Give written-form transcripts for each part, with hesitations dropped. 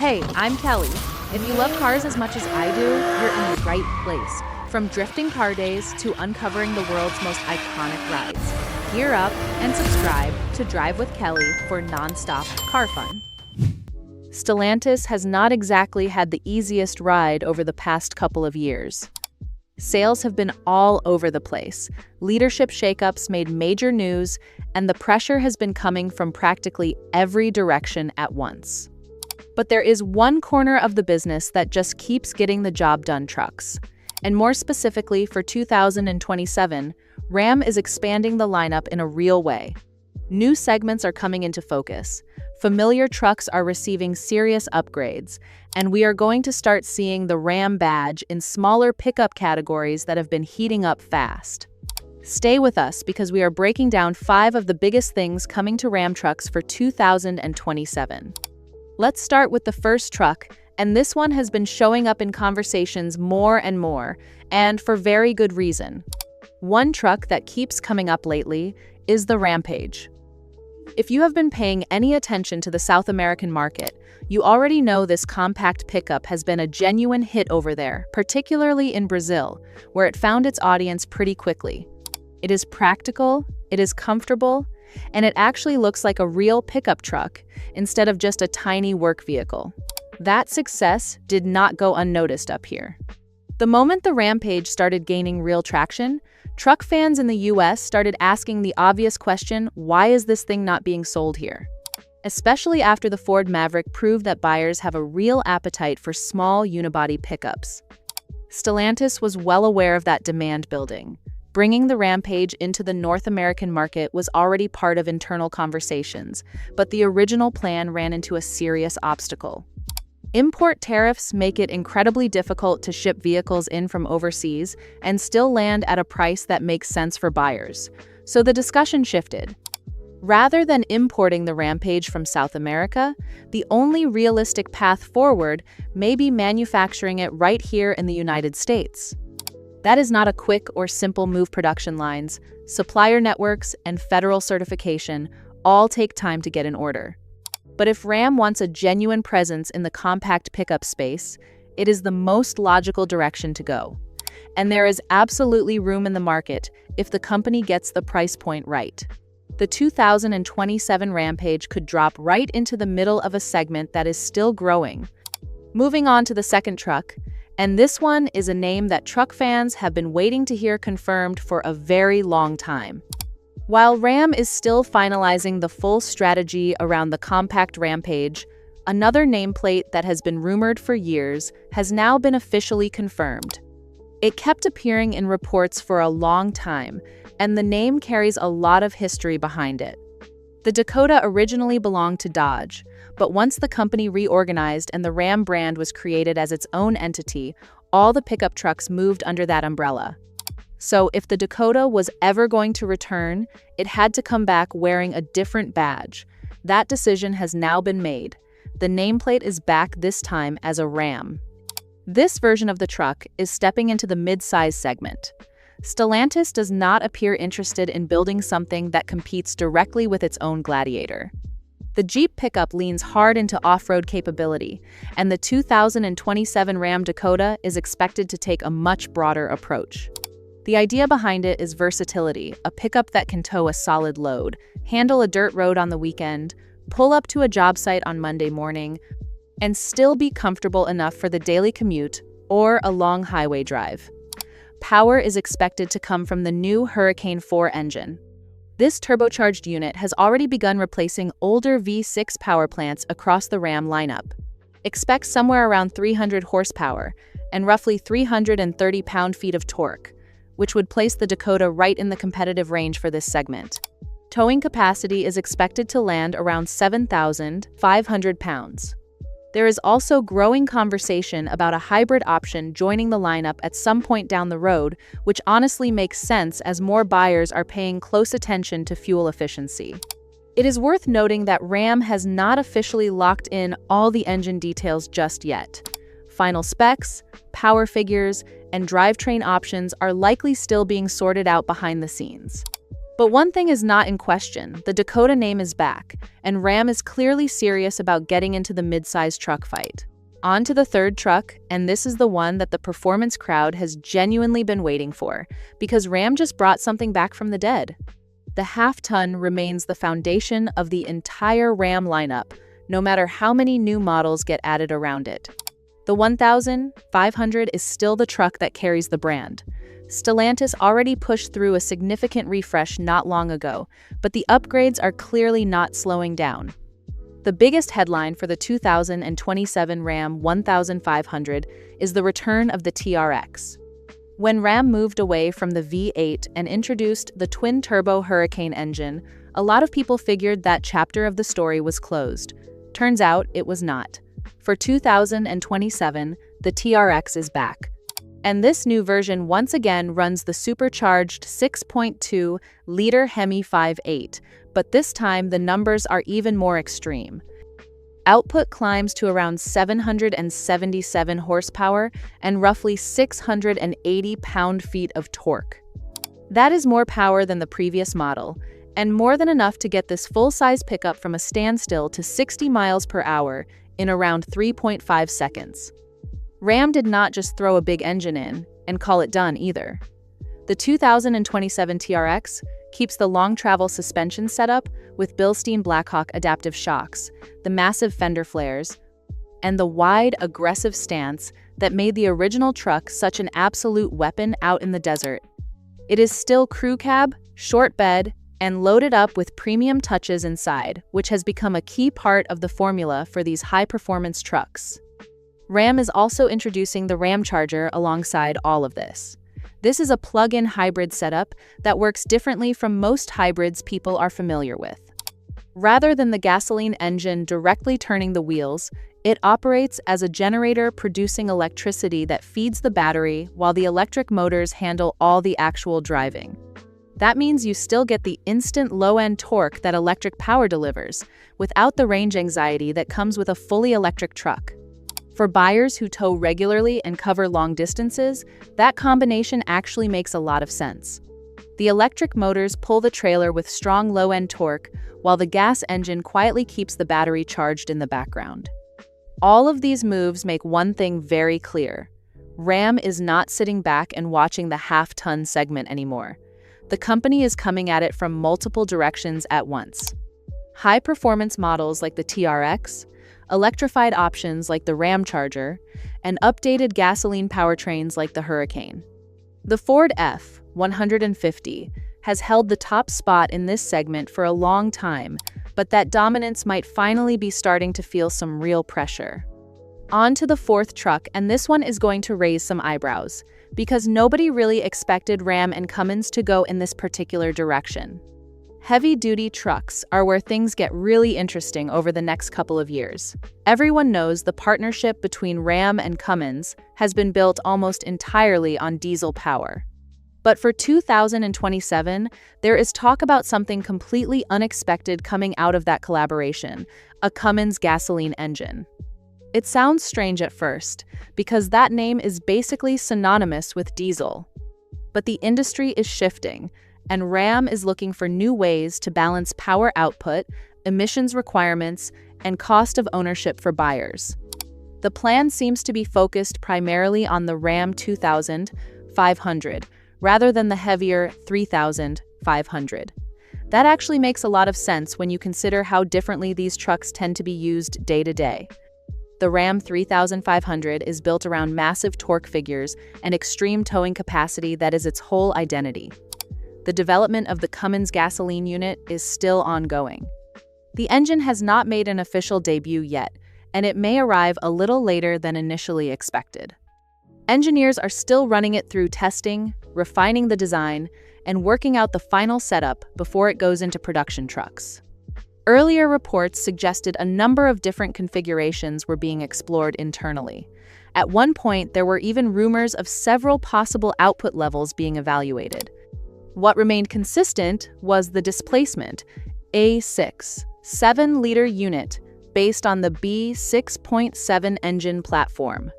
Hey, I'm Kelly. If you love cars as much as I do, you're in the right place. From drifting car days to uncovering the world's most iconic rides. Gear up and subscribe to Drive with Kelly for non-stop car fun. Stellantis has not exactly had the easiest ride over the past couple of years. Sales have been all over the place. Leadership shakeups made major news, and the pressure has been coming from practically every direction at once. But there is one corner of the business that just keeps getting the job done: trucks. And more specifically, for 2027, Ram is expanding the lineup in a real way. New segments are coming into focus. Familiar trucks are receiving serious upgrades, and we are going to start seeing the Ram badge in smaller pickup categories that have been heating up fast. Stay with us because we are breaking down 5 of the biggest things coming to Ram trucks for 2027. Let's start with the first truck, and this one has been showing up in conversations more and more, and for very good reason. One truck that keeps coming up lately is the Rampage. If you have been paying any attention to the South American market, you already know this compact pickup has been a genuine hit over there, particularly in Brazil, where it found its audience pretty quickly. It is practical, it is comfortable, and it actually looks like a real pickup truck instead of just a tiny work vehicle. That success did not go unnoticed up here. The moment the Rampage started gaining real traction, truck fans in the US started asking the obvious question: why is this thing not being sold here? Especially after the Ford Maverick proved that buyers have a real appetite for small unibody pickups. Stellantis was well aware of that demand building. Bringing the Rampage into the North American market was already part of internal conversations, but the original plan ran into a serious obstacle. Import tariffs make it incredibly difficult to ship vehicles in from overseas and still land at a price that makes sense for buyers. So the discussion shifted. Rather than importing the Rampage from South America, the only realistic path forward may be manufacturing it right here in the United States. That is not a quick or simple move. Production lines, supplier networks, and federal certification all take time to get in order. But if Ram wants a genuine presence in the compact pickup space, it is the most logical direction to go. And there is absolutely room in the market if the company gets the price point right. The 2027 Rampage could drop right into the middle of a segment that is still growing. Moving on to the second truck, and this one is a name that truck fans have been waiting to hear confirmed for a very long time. While Ram is still finalizing the full strategy around the compact Rampage, another nameplate that has been rumored for years has now been officially confirmed. It kept appearing in reports for a long time, and the name carries a lot of history behind it. The Dakota originally belonged to Dodge, but once the company reorganized and the Ram brand was created as its own entity, all the pickup trucks moved under that umbrella. So if the Dakota was ever going to return, it had to come back wearing a different badge. That decision has now been made. The nameplate is back, this time as a Ram. This version of the truck is stepping into the mid-size segment. Stellantis does not appear interested in building something that competes directly with its own Gladiator. The Jeep pickup leans hard into off-road capability, and the 2027 Ram Dakota is expected to take a much broader approach. The idea behind it is versatility, a pickup that can tow a solid load, handle a dirt road on the weekend, pull up to a job site on Monday morning, and still be comfortable enough for the daily commute or a long highway drive. Power is expected to come from the new Hurricane 4 engine. This turbocharged unit has already begun replacing older V6 power plants across the Ram lineup. Expect somewhere around 300 horsepower and roughly 330 pound-feet of torque, which would place the Dakota right in the competitive range for this segment. Towing capacity is expected to land around 7,500 pounds. There is also growing conversation about a hybrid option joining the lineup at some point down the road, which honestly makes sense as more buyers are paying close attention to fuel efficiency. It is worth noting that Ram has not officially locked in all the engine details just yet. Final specs, power figures, and drivetrain options are likely still being sorted out behind the scenes. But one thing is not in question. The Dakota name is back, and Ram is clearly serious about getting into the mid-size truck fight. On to the third truck, and this is the one that the performance crowd has genuinely been waiting for, because Ram just brought something back from the dead. The half-ton remains the foundation of the entire Ram lineup, no matter how many new models get added around it. The 1500 is still the truck that carries the brand. Stellantis already pushed through a significant refresh not long ago, but the upgrades are clearly not slowing down. The biggest headline for the 2027 Ram 1500 is the return of the TRX. When Ram moved away from the V8 and introduced the twin-turbo Hurricane engine, a lot of people figured that chapter of the story was closed. Turns out it was not. For 2027, the TRX is back. And this new version once again runs the supercharged 6.2-liter Hemi 5.8, but this time the numbers are even more extreme. Output climbs to around 777 horsepower and roughly 680 pound-feet of torque. That is more power than the previous model, and more than enough to get this full-size pickup from a standstill to 60 miles per hour in around 3.5 seconds. Ram did not just throw a big engine in and call it done either. The 2027 TRX keeps the long-travel suspension setup with Bilstein Blackhawk adaptive shocks, the massive fender flares, and the wide, aggressive stance that made the original truck such an absolute weapon out in the desert. It is still crew cab, short bed, and loaded up with premium touches inside, which has become a key part of the formula for these high-performance trucks. Ram is also introducing the Ramcharger alongside all of this. This is a plug-in hybrid setup that works differently from most hybrids people are familiar with. Rather than the gasoline engine directly turning the wheels, it operates as a generator producing electricity that feeds the battery while the electric motors handle all the actual driving. That means you still get the instant low-end torque that electric power delivers, without the range anxiety that comes with a fully electric truck. For buyers who tow regularly and cover long distances, that combination actually makes a lot of sense. The electric motors pull the trailer with strong low-end torque, while the gas engine quietly keeps the battery charged in the background. All of these moves make one thing very clear. Ram is not sitting back and watching the half-ton segment anymore. The company is coming at it from multiple directions at once. High-performance models like the TRX, electrified options like the Ramcharger, and updated gasoline powertrains like the Hurricane. The Ford F-150 has held the top spot in this segment for a long time, but that dominance might finally be starting to feel some real pressure. On to the fourth truck, and this one is going to raise some eyebrows, because nobody really expected Ram and Cummins to go in this particular direction. Heavy-duty trucks are where things get really interesting over the next couple of years. Everyone knows the partnership between Ram and Cummins has been built almost entirely on diesel power. But for 2027, there is talk about something completely unexpected coming out of that collaboration, a Cummins gasoline engine. It sounds strange at first, because that name is basically synonymous with diesel. But the industry is shifting, and Ram is looking for new ways to balance power output, emissions requirements, and cost of ownership for buyers. The plan seems to be focused primarily on the Ram 2500, rather than the heavier 3500. That actually makes a lot of sense when you consider how differently these trucks tend to be used day to day. The Ram 3500 is built around massive torque figures and extreme towing capacity that is its whole identity. The development of the Cummins gasoline unit is still ongoing. The engine has not made an official debut yet, and it may arrive a little later than initially expected. Engineers are still running it through testing, refining the design, and working out the final setup before it goes into production trucks. Earlier reports suggested a number of different configurations were being explored internally. At one point, there were even rumors of several possible output levels being evaluated. What remained consistent was the displacement, A6, 7-liter unit based on the B6.7 engine platform.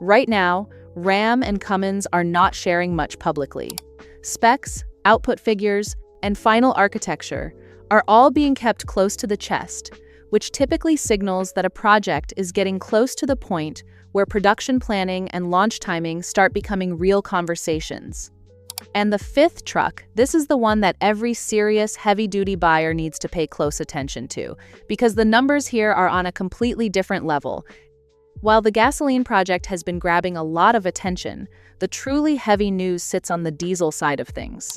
Right now, Ram and Cummins are not sharing much publicly. Specs, output figures, and final architecture are all being kept close to the chest, which typically signals that a project is getting close to the point where production planning and launch timing start becoming real conversations. And the fifth truck, this is the one that every serious heavy-duty buyer needs to pay close attention to, because the numbers here are on a completely different level. While the gasoline project has been grabbing a lot of attention, the truly heavy news sits on the diesel side of things.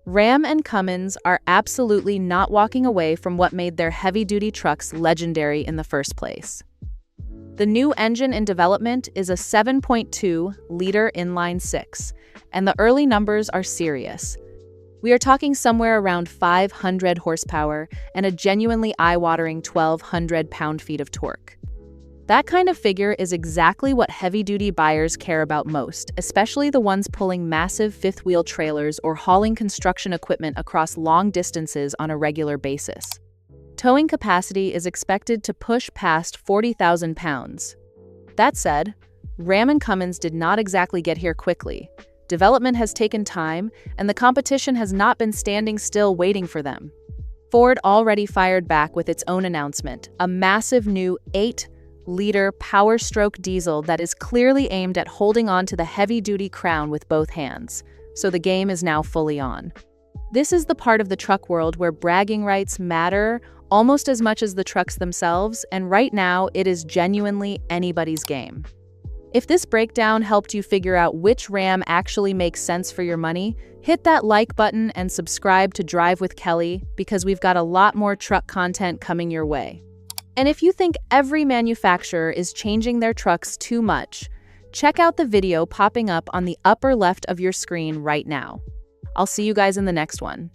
Ram and Cummins are absolutely not walking away from what made their heavy-duty trucks legendary in the first place. The new engine in development is a 7.2-liter inline-six, and the early numbers are serious. We are talking somewhere around 500 horsepower and a genuinely eye-watering 1,200 pound-feet of torque. That kind of figure is exactly what heavy-duty buyers care about most, especially the ones pulling massive fifth-wheel trailers or hauling construction equipment across long distances on a regular basis. Towing capacity is expected to push past 40,000 pounds. That said, Ram and Cummins did not exactly get here quickly. Development has taken time, and the competition has not been standing still waiting for them. Ford already fired back with its own announcement, a massive new 8-liter power-stroke diesel that is clearly aimed at holding on to the heavy-duty crown with both hands. So the game is now fully on. This is the part of the truck world where bragging rights matter almost as much as the trucks themselves, and right now it is genuinely anybody's game. If this breakdown helped you figure out which Ram actually makes sense for your money, hit that like button and subscribe to Drive with Kelly, because we've got a lot more truck content coming your way. And if you think every manufacturer is changing their trucks too much, check out the video popping up on the upper left of your screen right now. I'll see you guys in the next one.